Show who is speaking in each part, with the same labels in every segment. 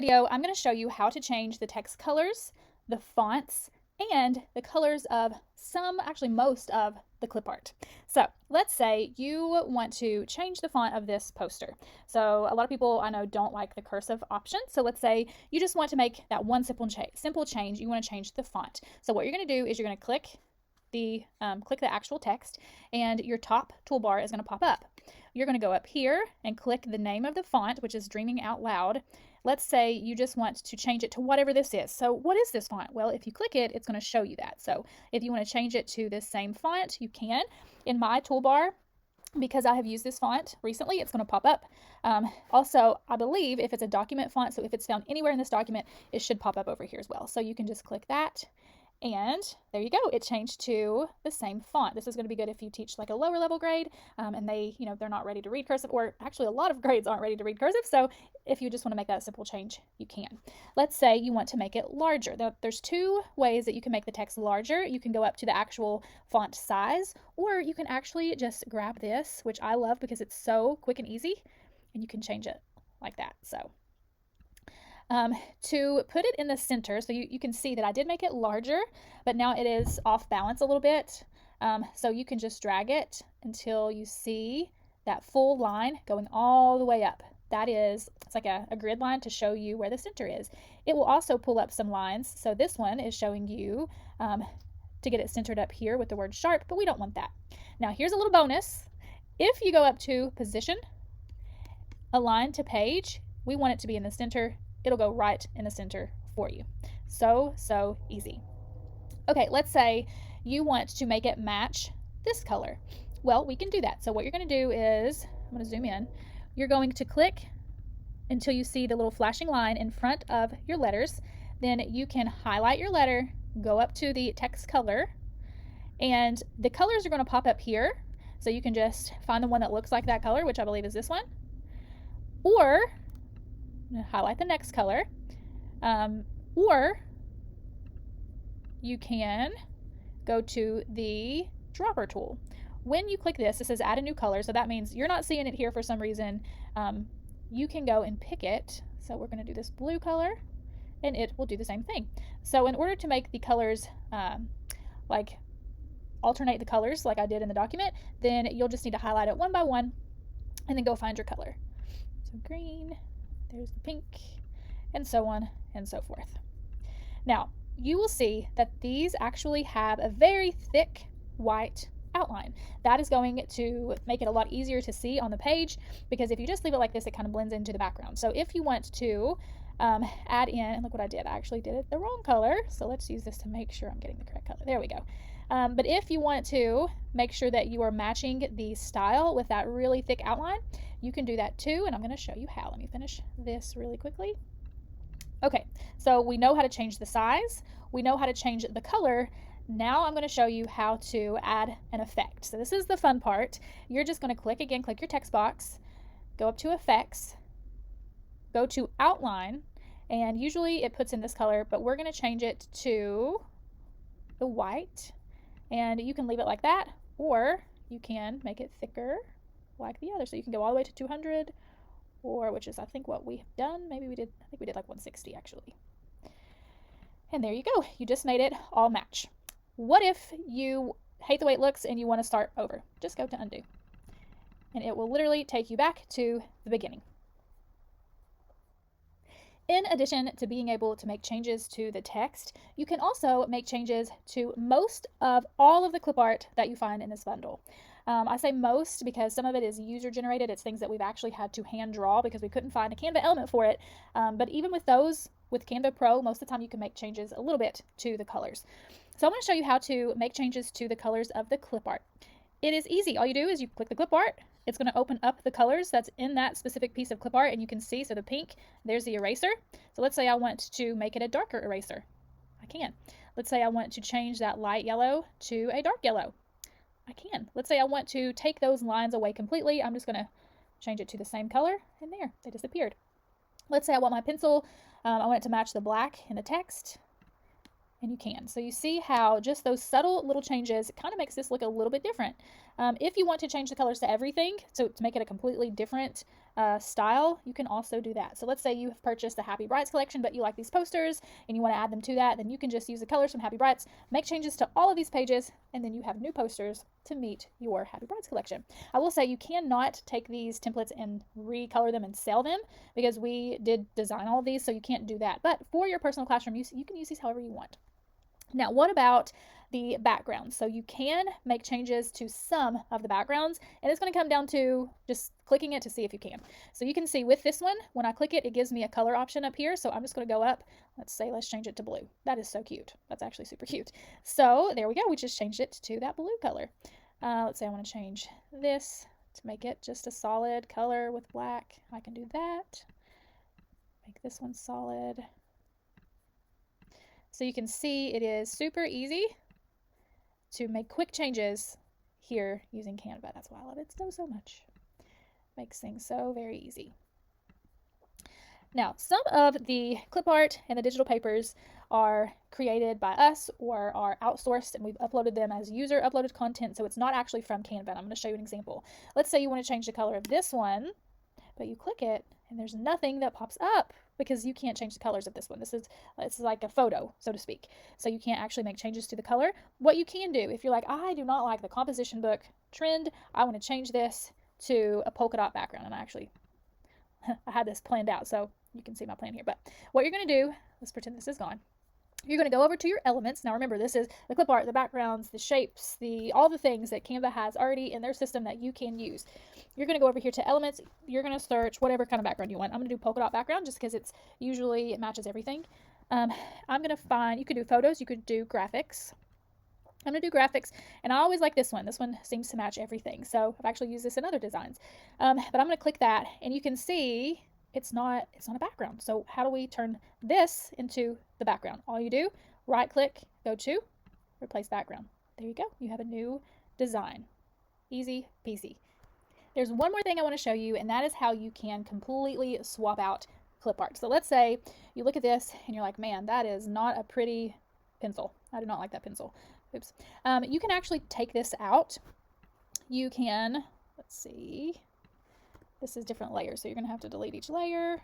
Speaker 1: video, I'm going to show you how to change the text colors, the fonts, and the colors of most of the clip art. So let's say you want to change the font of this poster. So a lot of people I know don't like the cursive option. So let's say you just want to make that one simple change. You want to change the font. So what you're going to do is you're going to click the actual text, and your top toolbar is going to pop up. You're going to go up here and click the name of the font, which is Dreaming Out Loud. Let's say you just want to change it to whatever this is. So what is this font? Well, if you click it, it's going to show you that. So if you want to change it to this same font, you can. In my toolbar, because I have used this font recently, it's going to pop up. Also, I believe if it's a document font, so if it's found anywhere in this document, it should pop up over here as well. So you can just click that. And there you go, it changed to the same font. This is going to be good if you teach like a lower level grade and they're not ready to read cursive, or actually a lot of grades aren't ready to read cursive. So if you just want to make that simple change, you can. Let's say you want to make it larger. There's two ways that you can make the text larger. You can go up to the actual font size, or you can actually just grab this, which I love because it's so quick and easy, and you can change it like that. So to put it in the center, so you can see that I did make it larger, but now it is off balance a little bit. So you can just drag it until you see that full line going all the way up. It's like a grid line to show you where the center is. It will also pull up some lines. So this one is showing you to get it centered up here with the word sharp, but we don't want that. Now here's a little bonus. If you go up to position, align to page, we want it to be in the center. It'll go right in the center for you. So easy. Okay, let's say you want to make it match this color. Well, we can do that. So what you're going to do is, I'm going to zoom in. You're going to click until you see the little flashing line in front of your letters. Then you can highlight your letter, go up to the text color, and the colors are going to pop up here. So you can just find the one that looks like that color, which I believe is this one. Or highlight the next color, or you can go to the dropper tool. When you click this, it says add a new color, so that means you're not seeing it here for some reason. You can go and pick it. So we're going to do this blue color, and it will do the same thing. So in order to make the colors like alternate the colors like I did in the document, then you'll just need to highlight it one by one and then go find your color. So green, there's the pink, and so on and so forth. Now, you will see that these actually have a very thick white outline. That is going to make it a lot easier to see on the page, because if you just leave it like this, it kind of blends into the background. So if you want to add in, and look what I did, I actually did it the wrong color. So let's use this to make sure I'm getting the correct color. There we go. But if you want to make sure that you are matching the style with that really thick outline, you can do that too, and I'm going to show you how. Let me finish this really quickly. Okay, so we know how to change the size. We know how to change the color. Now I'm going to show you how to add an effect. So this is the fun part. You're just going to click your text box, go up to Effects, go to Outline, and usually it puts in this color, but we're going to change it to the white. And you can leave it like that, or you can make it thicker like the other. So you can go all the way to 200, or which is I think what we have done. I think we did like 160 actually. And there you go. You just made it all match. What if you hate the way it looks and you want to start over? Just go to undo. And it will literally take you back to the beginning. In addition to being able to make changes to the text, you can also make changes to most of all of the clip art that you find in this bundle. I say most because some of it is user generated. It's things that we've actually had to hand draw because we couldn't find a Canva element for it. But even with those, with Canva Pro, most of the time you can make changes a little bit to the colors. So I'm going to show you how to make changes to the colors of the clip art. It is easy. All you do is you click the clip art. It's going to open up the colors that's in that specific piece of clip art, and you can see, so the pink, there's the eraser. So let's say I want to make it a darker eraser. I can. Let's say I want to change that light yellow to a dark yellow. I can. Let's say I want to take those lines away completely. I'm just going to change it to the same color, and there, they disappeared. Let's say I want my pencil, I want it to match the black in the text. And you can. So you see how just those subtle little changes kind of makes this look a little bit different. If you want to change the colors to everything, so to make it a completely different style, you can also do that. So let's say you have purchased the Happy Brights collection, but you like these posters and you want to add them to that, then you can just use the colors from Happy Brights, make changes to all of these pages, and then you have new posters to meet your Happy Brights collection. I will say you cannot take these templates and recolor them and sell them because we did design all of these, so you can't do that. But for your personal classroom use, you can use these however you want. Now, what about the backgrounds? So you can make changes to some of the backgrounds, and it's going to come down to just clicking it to see if you can. So you can see with this one, when I click it, it gives me a color option up here. So I'm just going to go up. Let's change it to blue. That is so cute. That's actually super cute. So there we go. We just changed it to that blue color. Let's say I want to change this to make it just a solid color with black. I can do that. Make this one solid. So you can see it is super easy to make quick changes here using Canva. That's why I love it so much. Makes things so very easy. Now, some of the clip art and the digital papers are created by us or are outsourced, and we've uploaded them as user uploaded content, so it's not actually from Canva. I'm going to show you an example. Let's say you want to change the color of this one, but you click it and there's nothing that pops up because you can't change the colors of this one. This is like a photo, so to speak. So you can't actually make changes to the color. What you can do, if you're like, I do not like the composition book trend, I want to change this to a polka dot background. And I had this planned out, so you can see my plan here. But what you're going to do, let's pretend this is gone. You're going to go over to your elements. Now remember, this is the clip art, the backgrounds, the shapes, all the things that Canva has already in their system that you can use. You're going to go over here to elements. You're going to search whatever kind of background you want. I'm going to do polka dot background just because it matches everything. I'm going to find, you could do photos, you could do graphics. I'm going to do graphics, and I always like this one. This one seems to match everything. So I've actually used this in other designs. But I'm going to click that, and you can see it's not a background. So how do we turn this into the background? All you do, right click, go to replace background. There you go. You have a new design. Easy peasy. There's one more thing I want to show you, and that is how you can completely swap out clip art. So let's say you look at this and you're like, man, that is not a pretty pencil. I do not like that pencil. Oops. You can actually take this out. You can, let's see, this is different layers, so you're going to have to delete each layer.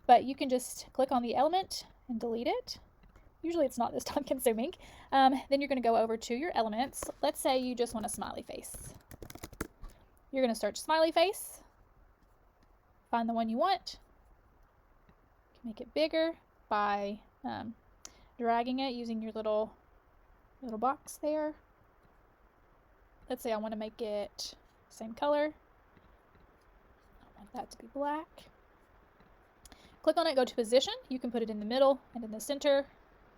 Speaker 1: But you can just click on the element and delete it. Usually it's not this time consuming. Then you're going to go over to your elements. Let's say you just want a smiley face. You're going to search smiley face, find the one you want, make it bigger by dragging it using your little box there. Let's say I want to make it same color. I want that to be black. Click on it, go to position. You can put it in the middle and in the center.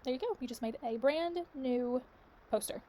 Speaker 1: There you go. You just made a brand new poster.